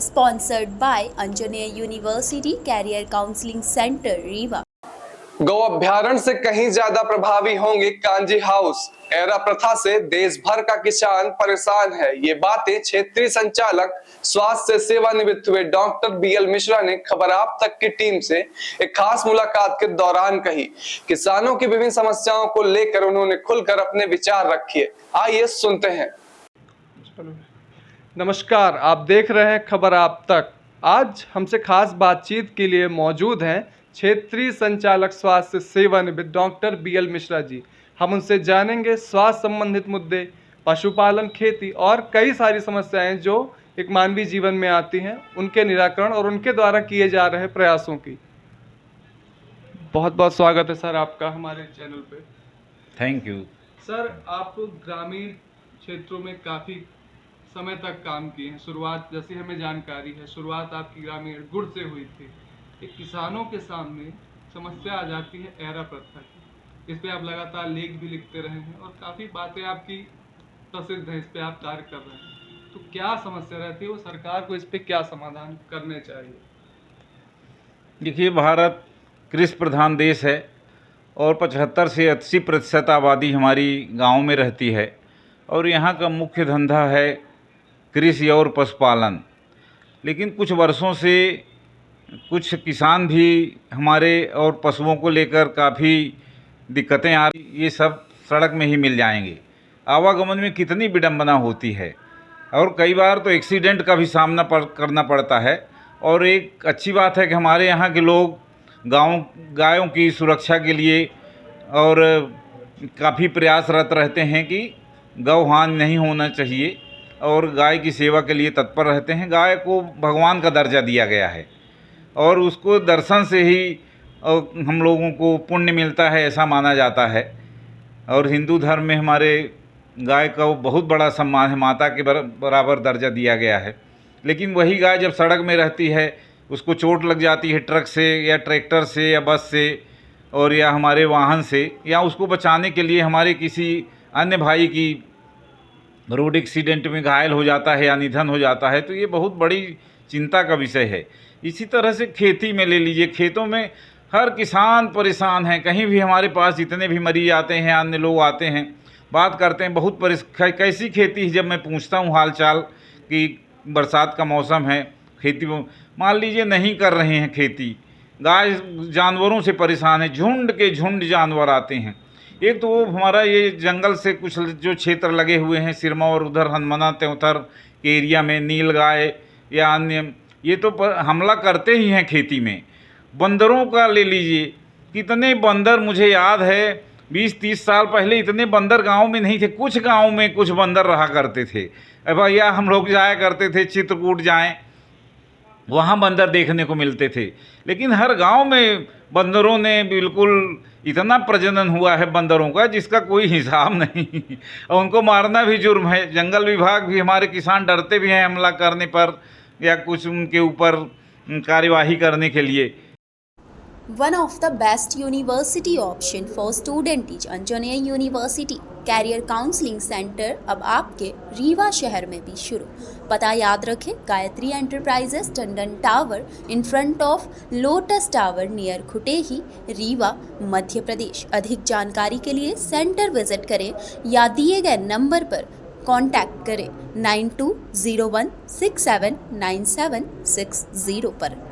Sponsored by Anjaneya University Career Counseling Center, Rewa. गौ अभ्यारण्य से कहीं ज्यादा प्रभावी होंगे कांजी हाउस। एरा प्रथा से देश भर का किसान परेशान है। ये बातें क्षेत्रीय संचालक स्वास्थ्य से सेवानिवृत्त हुए डॉक्टर बीएल मिश्रा ने खबर आप तक की टीम से एक खास मुलाकात के दौरान कही। किसानों की विभिन्न समस्याओं को लेकर उन्होंने खुलकर अपने विचार रखे। आइए सुनते हैं। नमस्कार, आप देख रहे हैं खबर आप तक। आज हमसे खास बातचीत के लिए मौजूद हैं क्षेत्रीय संचालक स्वास्थ्य सेवानिवृत्त डॉक्टर बीएल मिश्रा जी। हम उनसे जानेंगे स्वास्थ्य संबंधित मुद्दे, पशुपालन, खेती और कई सारी समस्याएं जो एक मानवीय जीवन में आती हैं, उनके निराकरण और उनके द्वारा किए जा रहे प्रयासों की। बहुत बहुत स्वागत है सर आपका हमारे चैनल पे। थैंक यू सर, आप ग्रामीण क्षेत्रों में काफ़ी समय तक काम किए हैं। शुरुआत, जैसी हमें जानकारी है, शुरुआत आपकी ग्रामीण गुड़ से हुई थी। एक किसानों के सामने समस्या आ जाती है एरा प्रथा की। इस पे आप लगातार लेख भी लिखते रहे हैं और काफ़ी बातें आपकी प्रसिद्ध हैं, इस पे आप कार्य कर रहे हैं। तो क्या समस्या रहती है, वो सरकार को इस पे क्या समाधान करने चाहिए? देखिए, भारत कृषि प्रधान देश है और 75 से 80% आबादी हमारी गांव में रहती है और यहाँ का मुख्य धंधा है कृषि और पशुपालन। लेकिन कुछ वर्षों से कुछ किसान भी हमारे और पशुओं को लेकर काफ़ी दिक्कतें आ रही। ये सब सड़क में ही मिल जाएंगे। आवागमन में कितनी विडंबना होती है और कई बार तो एक्सीडेंट का भी सामना करना पड़ता है। और एक अच्छी बात है कि हमारे यहाँ के लोग गायों की सुरक्षा के लिए और काफ़ी प्रयासरत रहते हैं कि गौ हानि नहीं होना चाहिए और गाय की सेवा के लिए तत्पर रहते हैं। गाय को भगवान का दर्जा दिया गया है और उसको दर्शन से ही हम लोगों को पुण्य मिलता है, ऐसा माना जाता है। और हिंदू धर्म में हमारे गाय का बहुत बड़ा सम्मान है, माता के बराबर दर्जा दिया गया है। लेकिन वही गाय जब सड़क में रहती है, उसको चोट लग जाती है ट्रक से या ट्रैक्टर से या बस से और या हमारे वाहन से, या उसको बचाने के लिए हमारे किसी अन्य भाई की रोड एक्सीडेंट में घायल हो जाता है या निधन हो जाता है, तो ये बहुत बड़ी चिंता का विषय है। इसी तरह से खेती में ले लीजिए, खेतों में हर किसान परेशान है। कहीं भी हमारे पास जितने भी मरीज आते हैं, अन्य लोग आते हैं, बात करते हैं बहुत कैसी खेती है। जब मैं पूछता हूँ हाल चाल कि बरसात का मौसम है, खेती मान लीजिए नहीं कर रहे हैं खेती, गाय जानवरों से परेशान है, झुंड के झुंड जानवर आते हैं। एक तो वो हमारा ये जंगल से कुछ जो क्षेत्र लगे हुए हैं, सिरमौर, उधर हनुमाना त्योथर के एरिया में नील गाय या अन्य ये तो हमला करते ही हैं खेती में। बंदरों का ले लीजिए, कितने बंदर, मुझे याद है 20-30 साल पहले इतने बंदर गांव में नहीं थे। कुछ गांव में कुछ बंदर रहा करते थे। भैया हम लोग जाया करते थे, चित्रकूट जाएं, वहाँ बंदर देखने को मिलते थे। लेकिन हर गांव में बंदरों ने बिल्कुल इतना प्रजनन हुआ है बंदरों का जिसका कोई हिसाब नहीं और उनको मारना भी जुर्म है। जंगल विभाग भी, हमारे किसान डरते भी हैं हमला करने पर या कुछ उनके ऊपर कार्यवाही करने के लिए। One of the best university option for student is Anjaneya university career counselling centre अब आपके रीवा शहर में भी शुरू। पता याद रखें, Gayatri Enterprises, Tandon Tower in front of Lotus Tower near Khutehi, Rewa, Madhya Pradesh. अधिक जानकारी के लिए सेंटर विजिट करें या दिए गए नंबर पर कांटेक्ट करें 9201679760 पर।